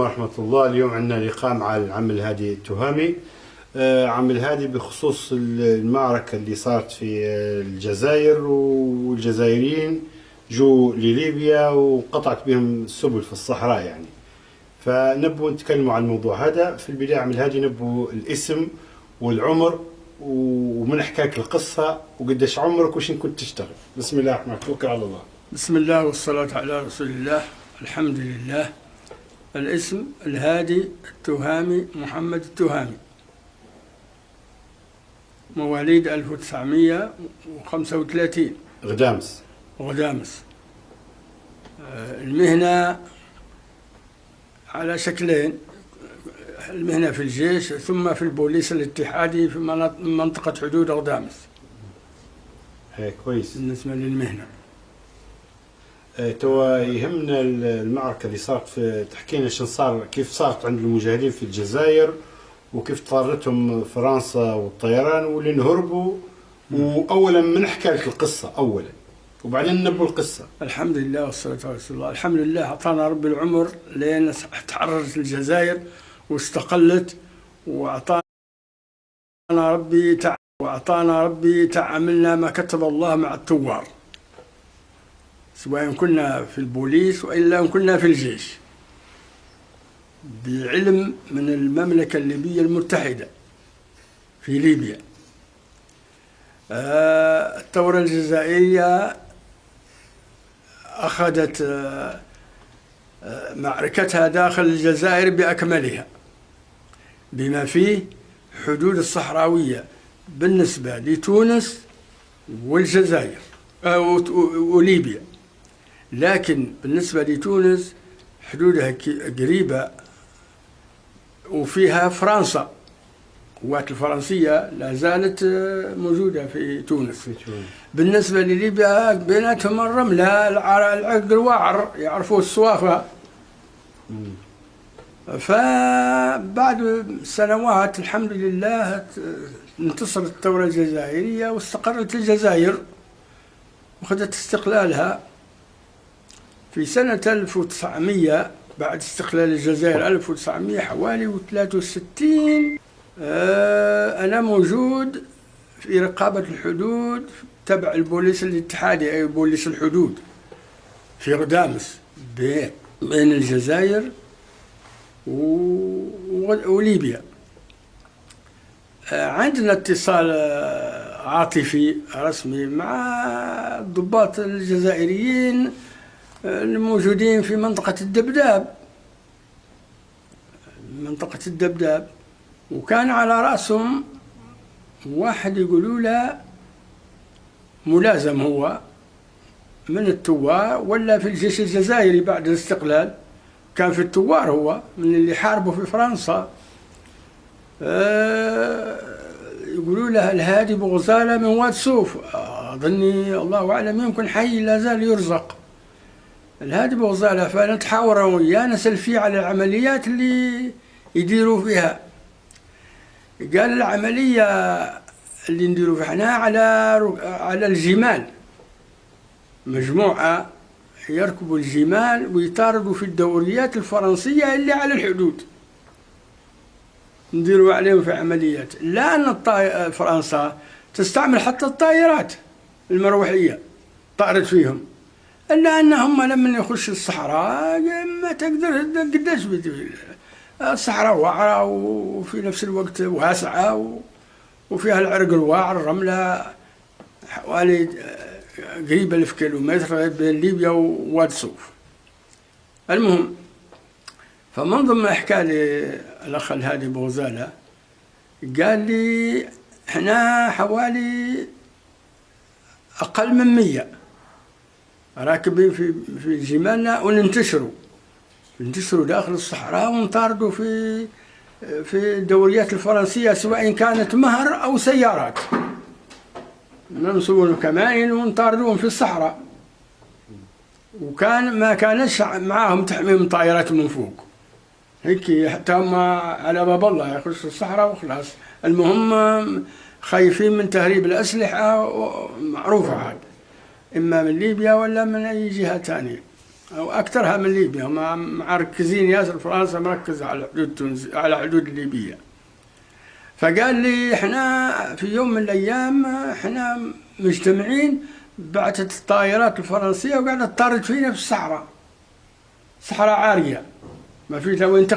ورحمة الله. اليوم عندنا لقاء مع العم الهادي التهامي. عم الهادي بخصوص المعركة اللي صارت في الجزائر، والجزائريين جو لليبيا وقطعت بهم السبل في الصحراء يعني. فنبو نتكلموا عن الموضوع هذا. في البداية عم الهادي نبو الاسم والعمر ومن حكاك القصة وقديش عمرك وش كنت تشتغل. بسم الله الرحمن الرحيم، توكل على الله. بسم الله والصلاة على رسول الله. الحمد لله. الاسم الهادي التهامي، محمد التهامي، مواليد 1935 غدامس. المهنة على شكلين: المهنة في الجيش ثم في البوليس الاتحادي في منطقة حدود غدامس. كويس. بالنسبة للمهنة توا يهمنا المعركة اللي صارت، في تحكينا شن صار، كيف صارت عند المجاهدين في الجزائر وكيف طارتهم فرنسا والطيران واللي انهربوا. وأولا من حكى لك القصة أولا وبعدين نبوا القصة. الحمد لله والصلاة على رسول الله. الحمد لله أعطانا رب العمر لأن تحررت الجزائر واستقلت، وأعطانا ربي تعاملنا ما كتب الله مع الثوار، سواء كنا في البوليس وإلا كنا في الجيش، بعلم من المملكة الليبية المتحدة في ليبيا. الثورة الجزائرية أخذت معركتها داخل الجزائر بأكملها، بما فيه حدود الصحراوية بالنسبة لتونس والجزائر وليبيا. لكن بالنسبة لتونس حدودها قريبة وفيها فرنسا، القوات الفرنسية لا زالت موجودة في تونس. بالنسبة لليبيا بيناتهم الرملة، العرق الوعر، يعرفوا الصوافة. فبعد سنوات الحمد لله انتصرت الثورة الجزائرية واستقرت الجزائر وأخذت استقلالها في سنة 1900. بعد استقلال الجزائر 1900 حوالي 63 أنا موجود في رقابة الحدود تبع البوليس الاتحادي، أي بوليس الحدود في غدامس بين الجزائر وليبيا. عندنا اتصال عاطفي رسمي مع الضباط الجزائريين الموجودين في منطقة الدبداب، وكان على رأسهم واحد يقولوا له ملازم، هو من الثوار ولا في الجيش الجزائري بعد الاستقلال، كان في الثوار، هو من اللي حاربوا في فرنسا. يقولوا له الهادي بوغزالة من واد سوف، أظني الله أعلم يمكن حي لا زال يرزق الهادي بوغزالة. فنتحاور وياه نسأل فيه على العمليات اللي يديروا فيها. قال العملية اللي نديروا فيها احنا على الجمال، مجموعة يركبوا الجمال ويطاردوا في الدوريات الفرنسية اللي على الحدود، نديروا عليهم في عمليات. لا أن فرنسا تستعمل حتى الطائرات المروحية طارت فيهم، إلا أنهم لما يخشوا الصحراء ما تقدر قداش الصحراء وعرة وفي نفس الوقت واسعة وفيها العرق الواعر، الرملة حوالي قريبة 1000 كيلومتر بين ليبيا وواد سوف. المهم، فمن ضمن ما حكى لي الأخ الهادي بوغزالة قال لي احنا حوالي أقل من 100 راكبين في جمالنا وننتشروا داخل الصحراء ونطاردوا في الدوريات الفرنسية، سواء كانت مهر أو سيارات، ننصبوا كمائن ونطاردوهم في الصحراء. وكان ما كانش معاهم تحميم طائرات من فوق هيك، حتى هم على باب الله يخشوا الصحراء وخلاص. المهم خايفين من تهريب الأسلحة، معروفة هذا، إما من ليبيا ولا من أي جهة ثانية. أو أكثرها من ليبيا، هم مركزين ياسر، فرنسا مركزة على حدود تونس، على حدود الليبية. فقال لي احنا في يوم من الأيام احنا مجتمعين، بعثت الطائرات الفرنسية وقاعدة تطارد فينا في الصحراء، صحراء عارية ما فيش لا وين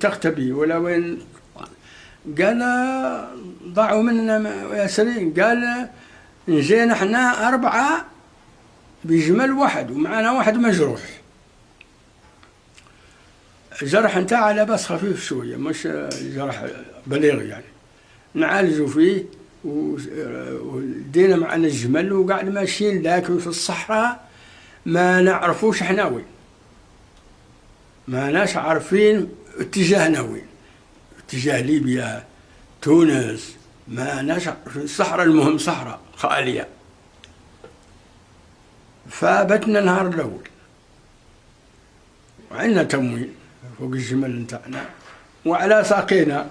تختبي ولا وين. قال ضاعوا مننا ياسرين. قال نجينا احنا 4 بجمل واحد ومعنا واحد مجروح، الجرح نتاعه لاباس خفيف شوية، مش جرح بليغ يعني، نعالجوا فيه ودينا معنا الجمل وقاعد ماشيين، لكن في الصحراء ما نعرفوش احنا وين، ما ناش عارفين اتجاهنا وين، اتجاه ليبيا تونس، ما ناش عارفين. الصحراء المهم صحراء خالية. فبتنا النهار الأول وعندنا تموين فوق الجمل نتاعنا وعلى ساقينا.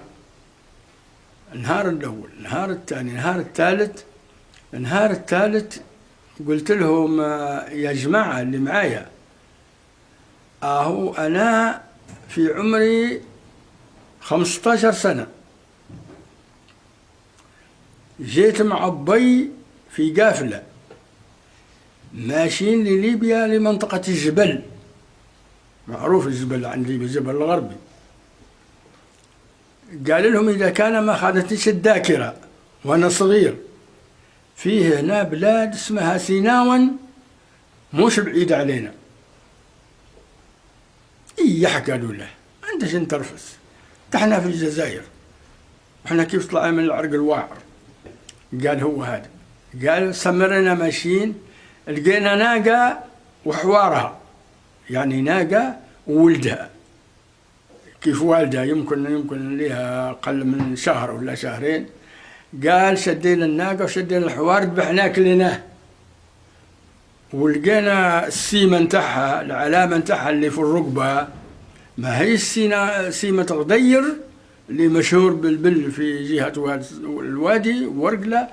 النهار الأول، النهار الثاني، النهار الثالث. النهار الثالث قلت لهم يا جماعة اللي معايا، أهو أنا في عمري 15 سنة جيت مع أبي في قافلة ماشيين لليبيا لمنطقة الجبل، معروف الجبل عند ليبيا، الجبل الغربي. قال لهم إذا كان ما خانتنيش الذاكرة وأنا صغير، فيه هنا بلاد اسمها سيناون مش بعيد علينا. قالوا له أنت شن ترفس، احنا في الجزائر، احنا كيف طلعنا من العرق الواعر. قال هو هذا. قال سمرنا ماشيين، لقينا ناقة وحوارها، يعني ناقة وولدها. كيف والدها يمكن لها أقل من شهر ولا شهرين. قال شدينا الناقة وشدينا الحوار ذبحناه كلناه، ولقينا السيمة نتاعها، العلامة نتاعها اللي في الركبة، ما هي سيمة غدير اللي مشهور بالبل في جهة الوادي ورقلة،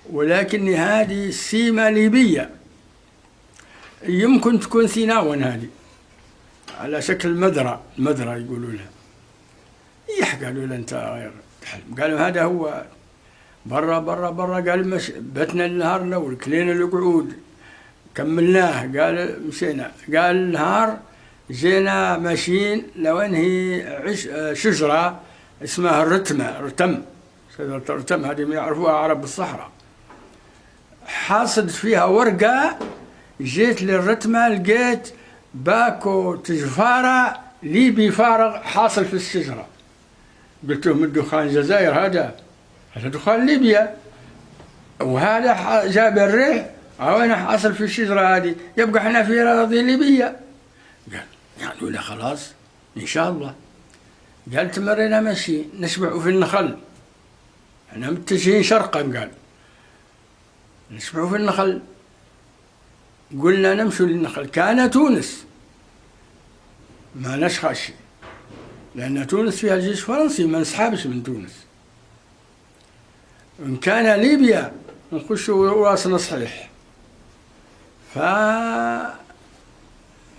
ولكن هذه سيمة ليبية، يمكن تكون سيناون هذه على شكل مدرة يقولوا لها. قالوا له أنت غير تحلم. قالوا هذا هو. برا. قال بتنا النهار الأول، كلينا القعود، كملناه. قال مشينا. قال النهار جينا ماشيين لوين هي شجرة اسمها رتم، شجرة الرتم هذه ما يعرفوها عرب الصحراء، حاصد فيها ورقة. جيت للرتمة لقيت باكو تجفارة ليبي فارغ حاصل في الشجرة. قلت لهم الدخان الجزائر هذا دخان ليبيا، وهذا جاب الريح وين حاصل في الشجرة هذه، يبقى احنا في أراضي ليبية. قالوا له خلاص إن شاء الله. قال تمرينا ماشي نشبع في النخل، احنا متجهين شرقا. قال نشبع في النخل. قلنا نمشوا للنخل. كان تونس ما نشخش، لأن تونس فيها الجيش الفرنسي، ما نسحبش من تونس. إن كان ليبيا نخشوا راسنا صحيح.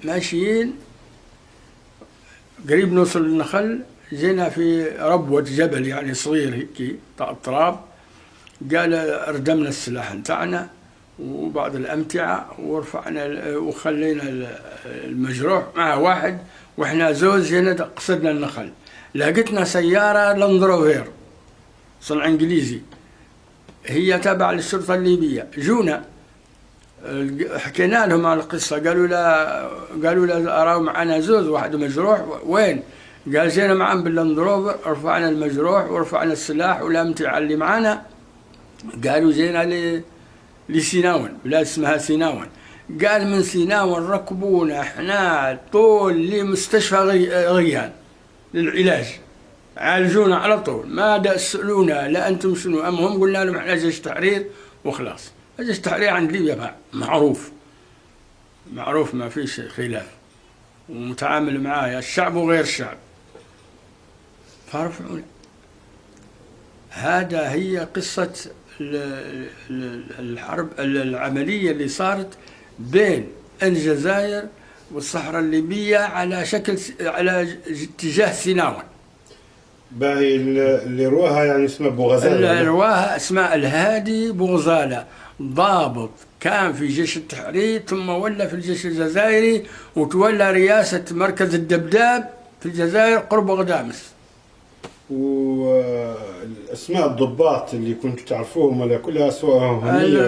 ماشيين قريب نوصل للنخل، جينا في ربوة جبل يعني صغير هيك تراب. قال ردمنا السلاح نتاعنا وبعض الأمتعة ورفعنا وخلينا المجروح مع واحد، واحنا زوج جينا قصدنا النخل. لقيتنا سيارة لاندروفير صنع انجليزي، هي تابعة للشرطة الليبية. جونا حكينا لهم على القصة، قالوا لا أراو معنا زوج واحد مجروح. وين؟ قال جينا معهم باللاندروفر، رفعنا المجروح ورفعنا السلاح والأمتعة اللي معنا. قالوا جينا لسيناون، بلاد اسمها سيناون. قال من سيناون ركبونا احنا طول لمستشفى غيان للعلاج، عالجونا على طول، ما سألونا لا أنتم شنو. المهم قلنا لهم احنا جيش تحرير وخلاص. جيش التحرير عند ليبيا معروف ما فيش خلاف، ومتعامل معاه الشعب وغير الشعب. فرفعونا. هذا هي قصة الحرب العملية اللي صارت بين الجزائر والصحراء الليبية على شكل على اتجاه سيناوي. باهي اللي رواها يعني اسمه بوغزالة. اللي رواها اسماء الهادي بوغزالة، ضابط كان في جيش التحرير ثم ولى في الجيش الجزائري، وتولى رئاسة مركز الدبداب في الجزائر قرب غدامس. واسماء الضباط اللي كنتوا تعرفوهم ولا كلها اسمائهم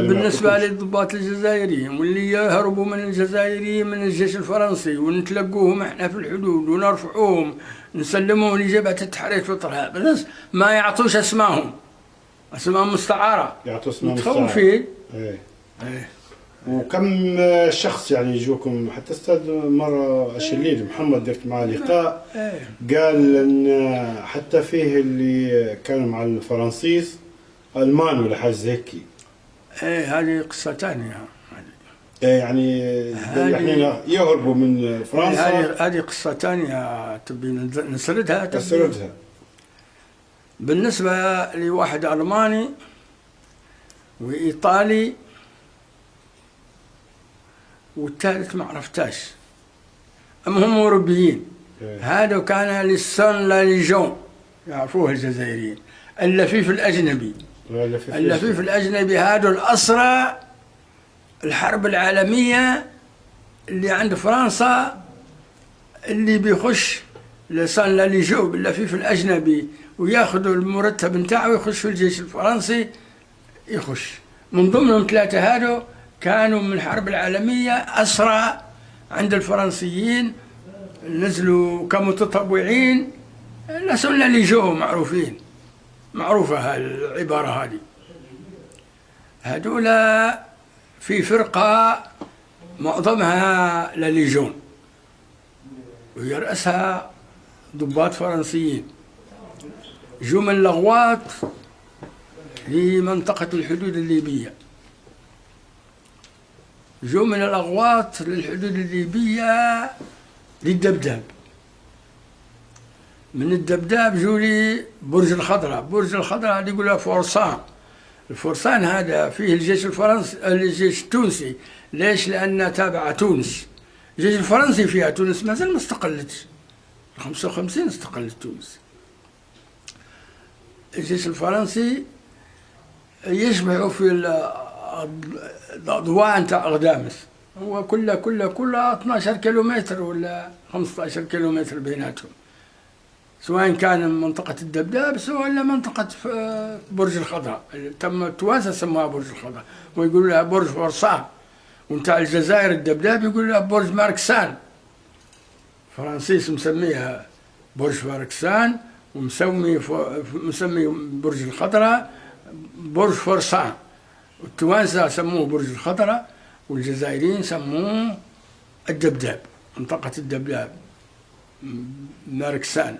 بالنسبة للضباط الجزائريين واللي يهربوا من الجزائريين من الجيش الفرنسي ونتلقوهم احنا في الحدود ونرفعوهم نسلموهم لجبهة التحرير في طرها، بس ما يعطوش اسمائهم مستعارة، يعطوا اسماء متخوفين. ايه. وكم شخص يعني يجوكم؟ حتى استاذ مرة شليل محمد درت معاه لقاء قال ان حتى فيه اللي كانوا مع الفرنسيس المان ولا حاجه زي هيك. ايه هذه قصة ثانية. يعني يهربوا من فرنسا. هذه قصة ثانية تبي نسردها. بالنسبة لواحد ألماني وإيطالي والثالث ما عرفتاش، أما هم أوروبيين. هذا كان للسون لا ليجون، يعرفوه الجزائريين، اللفيف الأجنبي. اللفيف الأجنبي هذا الأسرى الحرب العالمية اللي عند فرنسا، اللي بيخش لسان لا ليجون باللفيف الأجنبي وياخذوا المرتب نتاعه ويخش في الجيش الفرنسي. يخش من ضمنهم 3 هذو كانوا من الحرب العالمية أسرى عند الفرنسيين، نزلوا كمتطوعين لسان لا ليجون معروفين، معروفة العبارة هذه. هذولا في فرقة معظمها لا ليجون ويرأسها ضباط فرنسيين، جو من لغوات لمنطقة الحدود الليبية، جو من الأغواط للحدود الليبية للدبداب، من الدبداب جو لي برج الخضراء. برج الخضراء اللي يقولها فورسان. الفرسان هذا فيه الجيش الفرنسي الجيش التونسي. ليش؟ لأنها تابعة تونس. الجيش الفرنسي فيها، تونس مازال ما استقلتش، 55 استقلت تونس. الجيش الفرنسي يشبه في الأضواء نتاع غدامس، هو كلها 12 كيلومتر ولا 15 كيلومتر بيناتهم، سواء كان منطقة الدبداب سواء منطقة برج الخضراء. تم التوانسة سموها برج الخضراء ويقولوا لها برج فرسان، ونتاع الجزائر الدبداب يقولوا لها برج ماركسان. فرانسيس مسميها برج ماركسان ومسمي برج الخضراء برج فرسان، والتوانسة سموه برج الخضراء والجزائريين سموه الدبداب، منطقة الدبداب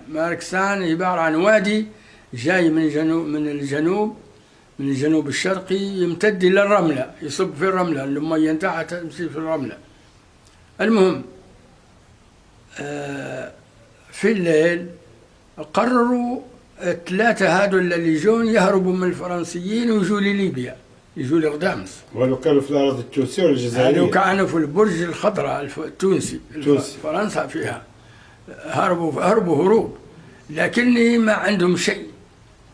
ماركسان عبارة عن وادي جاي من الجنوب الشرقي يمتد إلى الرملة، يصب في الرملة، المية نتاعها تمشي في الرملة. المهم في الليل قرروا 3 هذول اللي يجون يهربوا من الفرنسيين ويجوا لليبيا، يجوا لغدامس. ولو كانوا في الأراضي التونسية ولا الجزائرية؟ لو كانوا في البرج الخضراء التونسي. فرنسا فيها هربوا هروب، لكني ما عندهم شيء،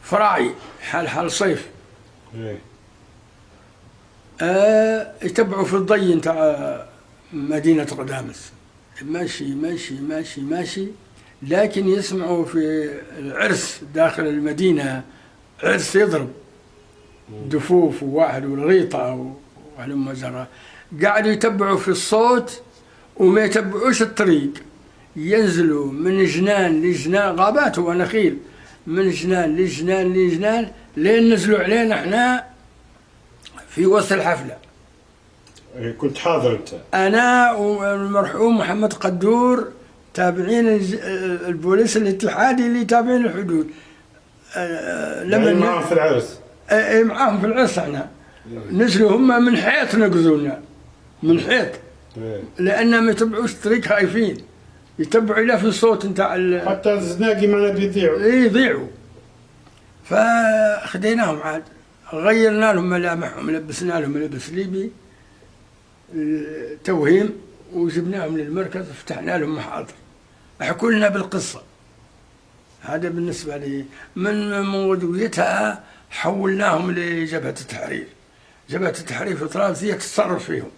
فراعي حال صيف. يتبعوا في الضي نتاع مدينة غدامس، ماشي، لكن يسمعوا في العرس داخل المدينة، عرس يضرب دفوف وواحد والغيطة وهلم جرى. قاعدوا يتبعوا في الصوت وما يتبعوش الطريق، ينزلوا من جنان لجنان، غابات ونخيل، من جنان لجنان لين نزلوا علينا احنا في وسط الحفلة. كنت حاضر انت؟ انا والمرحوم محمد قدور تابعين البوليس الاتحادي اللي تابعين الحدود. لما معاهم في العرس؟ معاهم في العرس احنا. نزلوا هم من حيط نقزونا، من حيط، لأنهم ما يتبعوش الطريق، خايفين يتبعوا إلى في الصوت نتاع حتى الزناقي معنا بيضيعوا. يضيعوا. فخديناهم عاد، غيرنا لهم ملامحهم، لبسنا لهم لبس ليبي توهيم، وجبناهم للمركز وفتحنا لهم محاضر، حكوا لنا بالقصة. هذا بالنسبة لي. من موجوديتها حولناهم لجبهة التحرير. جبهة التحرير في طرابلس هي تتصرف فيهم.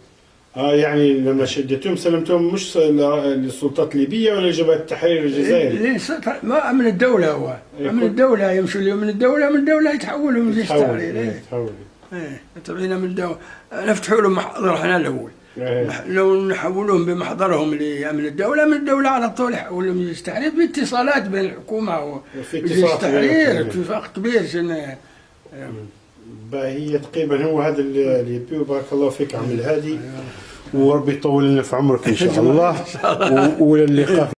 يعني لما شدتهم سلمتهم مش للسلطات الليبية ولا جبهة التحرير الجزائري؟ ما أمن الدولة هو. أمن الدولة يمشوا اليوم من الدولة يتحولوا من جيش التحرير. يتحول. تبعينا من الدولة نفتحوا لهم محاضر احنا الأول. لو نحولهم بمحضرهم لأمن الدولة، من الدولة على طول يحولهم جيش التحرير باتصالات بين الحكومة وجيش التحرير، اتفاق كبير. هي تقريبا هو هذا اللي يبيه. بارك الله فيك عم الهادي، وربي يطول لنا في عمرك ان شاء الله، والى اللقاء.